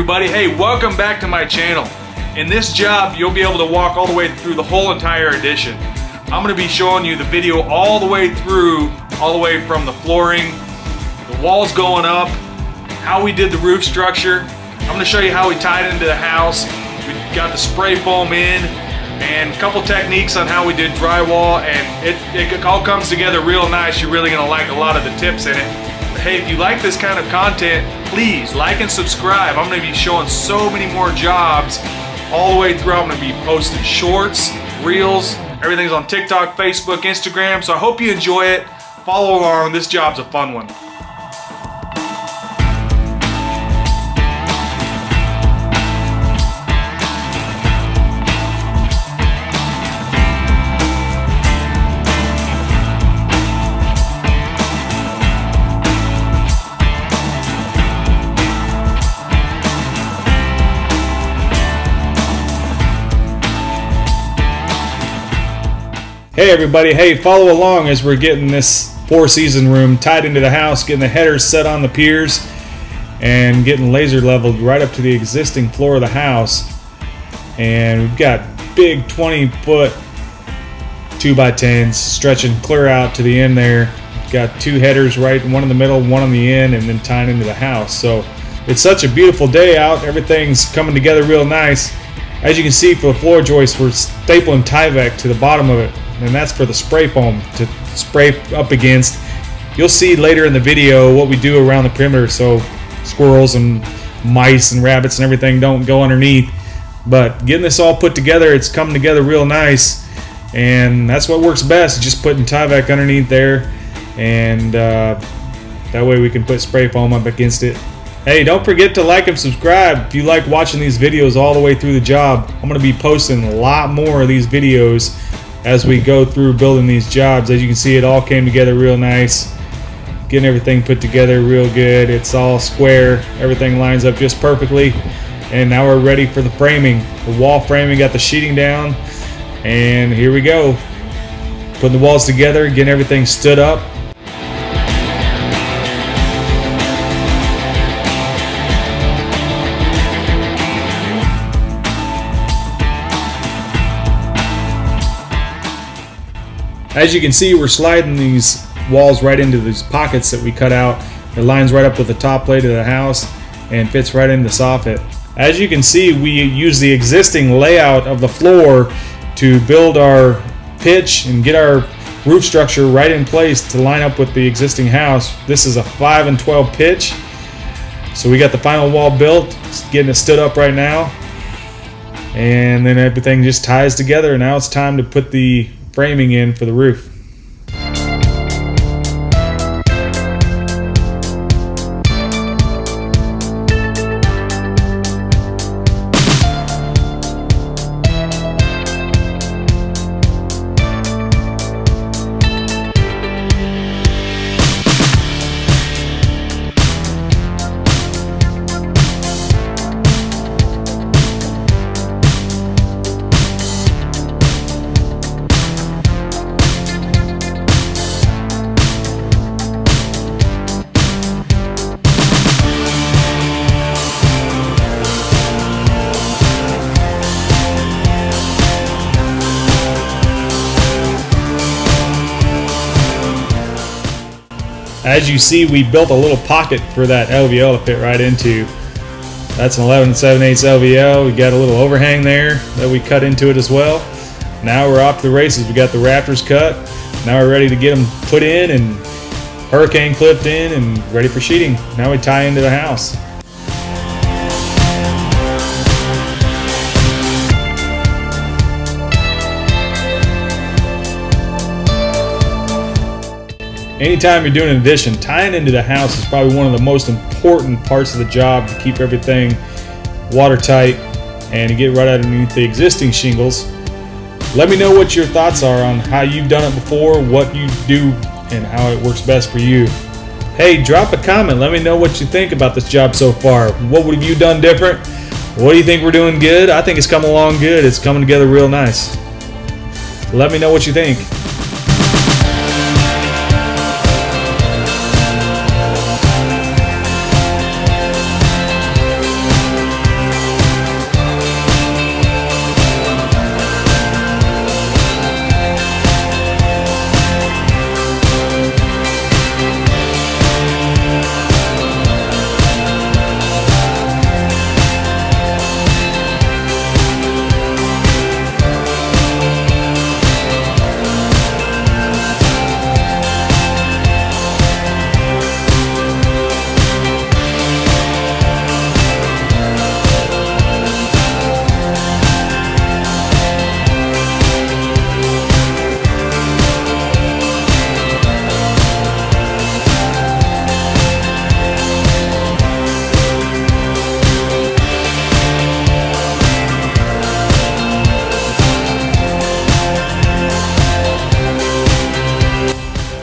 everybody. Hey, welcome back to my channel. In this job, you'll be able to walk all the way through the whole entire addition. I'm going to be showing you the video all the way through, all the way from the flooring, the walls going up, how we did the roof structure. I'm going to show you how we tied into the house. We got the spray foam in, and a couple techniques on how we did drywall, and it all comes together real nice. You're really going to like a lot of the tips in it. Hey, if you like this kind of content, please like and subscribe. I'm going to be showing so many more jobs all the way through. I'm going to be posting shorts, reels, everything's on TikTok, Facebook, Instagram. So I hope you enjoy it. Follow along. This job's a fun one. Hey everybody, hey, follow along as we're getting this four-season room tied into the house, getting the headers set on the piers, and getting laser leveled right up to the existing floor of the house. And we've got big 20-foot 2x10s stretching clear out to the end there. We've got two headers, right, one in the middle, one on the end, and then tying into the house. So it's such a beautiful day out. Everything's coming together real nice. As you can see, for the floor joist, we're stapling Tyvek to the bottom of it, and that's for the spray foam to spray up against. You'll see later in the video what we do around the perimeter so squirrels and mice and rabbits and everything don't go underneath. But getting this all put together, it's coming together real nice, and that's what works best, just putting Tyvek underneath there, and that way we can put spray foam up against it. Hey, don't forget to like and subscribe if you like watching these videos all the way through the job. I'm going to be posting a lot more of these videos as we go through building these jobs. As you can see, it all came together real nice. Getting everything put together real good. It's all square. Everything lines up just perfectly. And now we're ready for the framing. The wall framing, got the sheeting down. And here we go. Putting the walls together, getting everything stood up. As you can see, we're sliding these walls right into these pockets that we cut out. It lines right up with the top plate of the house and fits right in the soffit. As you can see, we use the existing layout of the floor to build our pitch and get our roof structure right in place to line up with the existing house. This is a 5 and 12 pitch. So we got the final wall built, getting it stood up right now. And then everything just ties together. Now it's time to put the framing in for the roof. As you see, we built a little pocket for that LVL to fit right into. That's an 11 7/8 LVL. We got a little overhang there that we cut into it as well. Now we're off to the races. We got the rafters cut. Now we're ready to get them put in and hurricane clipped in and ready for sheeting. Now we tie into the house. Anytime you're doing an addition, tying into the house is probably one of the most important parts of the job to keep everything watertight and to get right underneath the existing shingles. Let me know what your thoughts are on how you've done it before, what you do, and how it works best for you. Hey, drop a comment. Let me know what you think about this job so far. What would have you done different? What do you think we're doing good? I think it's coming along good. It's coming together real nice. Let me know what you think.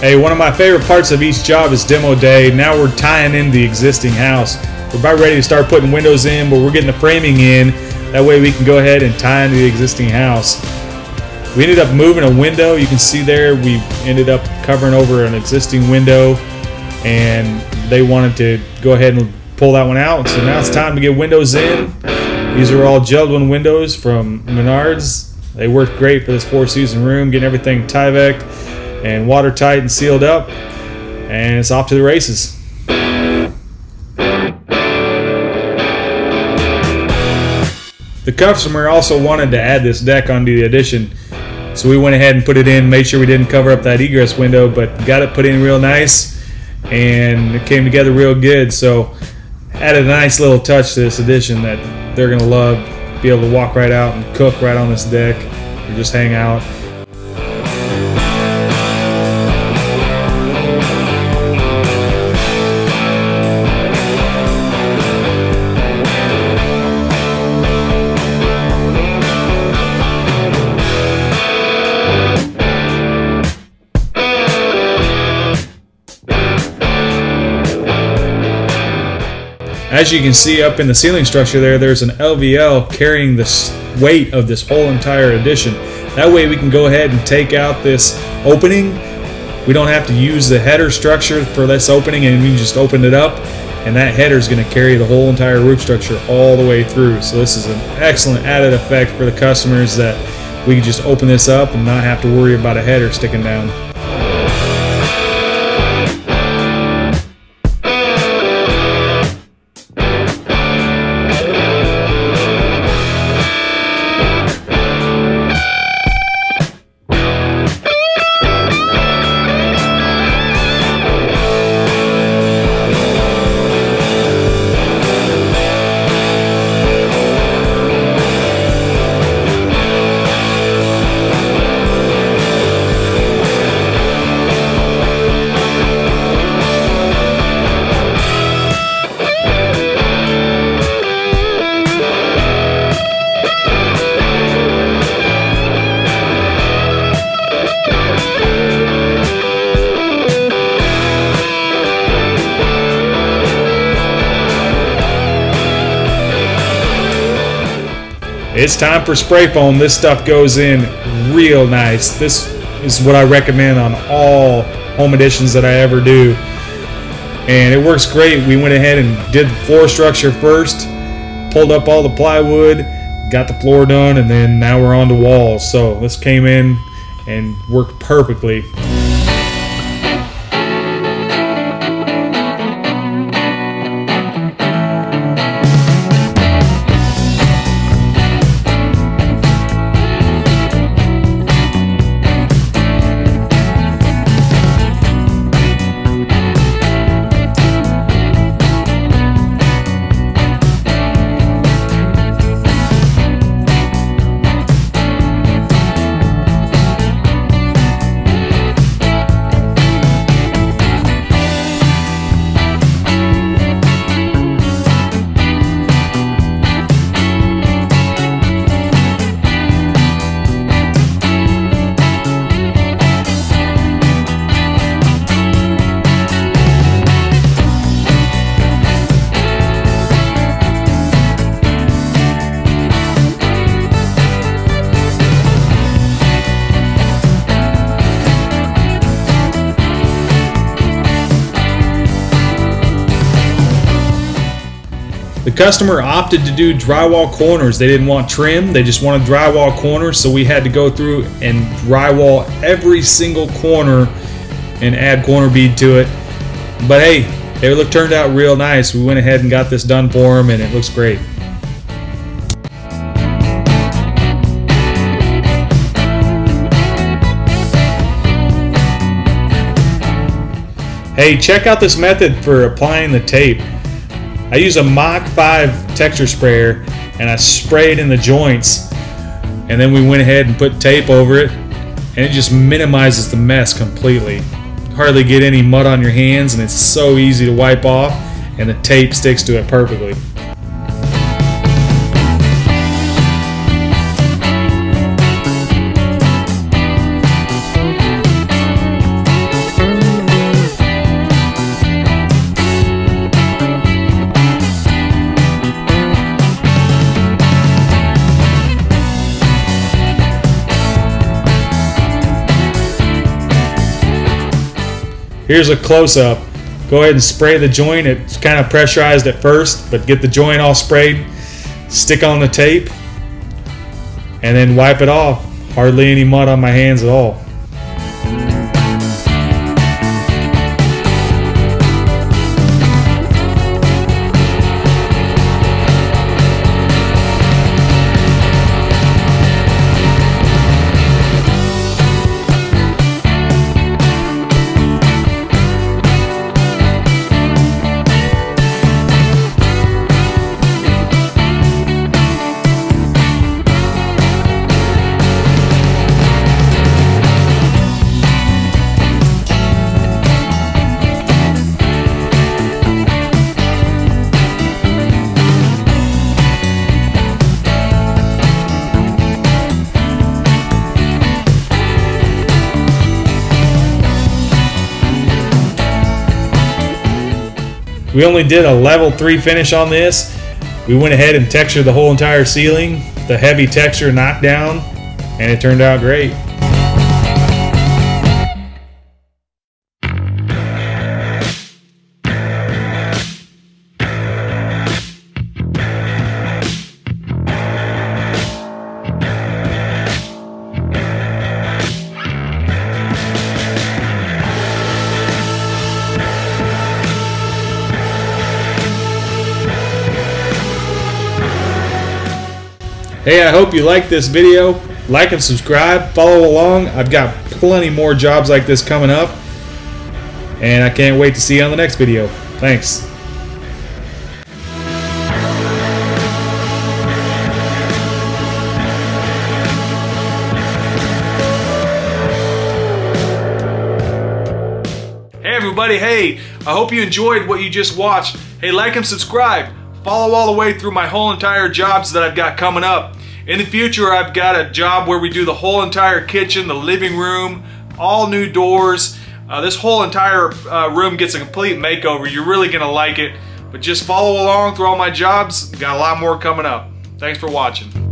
Hey, one of my favorite parts of each job is demo day. Now we're tying in the existing house. We're about ready to start putting windows in, but we're getting the framing in. That way we can go ahead and tie into the existing house. We ended up moving a window. You can see there we ended up covering over an existing window, and they wanted to go ahead and pull that one out. So now it's time to get windows in. These are all JELD-WEN windows from Menards. They work great for this 4-season room, getting everything Tyvek and watertight and sealed up, and it's off to the races. The customer also wanted to add this deck onto the addition, so we went ahead and put it in, made sure we didn't cover up that egress window, but got it put in real nice, and it came together real good. So added a nice little touch to this addition that they're going to love. Be able to walk right out and cook right on this deck, or just hang out. As you can see up in the ceiling structure there's an LVL carrying the weight of this whole entire addition. That way we can go ahead and take out this opening. We don't have to use the header structure for this opening, and we can just open it up, and that header is going to carry the whole entire roof structure all the way through. So this is an excellent added effect for the customers, that we can just open this up and not have to worry about a header sticking down. It's time for spray foam. This stuff goes in real nice. This is what I recommend on all home additions that I ever do, and it works great. We went ahead and did the floor structure first, pulled up all the plywood, got the floor done, and then now we're on to walls. So this came in and worked perfectly. The customer opted to do drywall corners. They didn't want trim, they just wanted drywall corners, so we had to go through and drywall every single corner and add corner bead to it. But hey, it turned out real nice. We went ahead and got this done for them, and it looks great. Hey, check out this method for applying the tape. I use a Mach 5 texture sprayer, and I spray it in the joints, and then we went ahead and put tape over it, and it just minimizes the mess completely. Hardly get any mud on your hands, and it's so easy to wipe off, and the tape sticks to it perfectly. Here's a close-up. Go ahead and spray the joint. It's kind of pressurized at first, but get the joint all sprayed. Stick on the tape and then wipe it off. Hardly any mud on my hands at all. We only did a level 3 finish on this. We went ahead and textured the whole entire ceiling. The heavy texture knocked down, and it turned out great. Hey, I hope you liked this video. Like and subscribe, follow along. I've got plenty more jobs like this coming up, and I can't wait to see you on the next video. Thanks. Hey everybody, hey, I hope you enjoyed what you just watched. Hey, like and subscribe. Follow all the way through my whole entire jobs that I've got coming up. In the future, I've got a job where we do the whole entire kitchen, the living room, all new doors. This whole entire room gets a complete makeover. You're really gonna like it. But just follow along through all my jobs. Got a lot more coming up. Thanks for watching.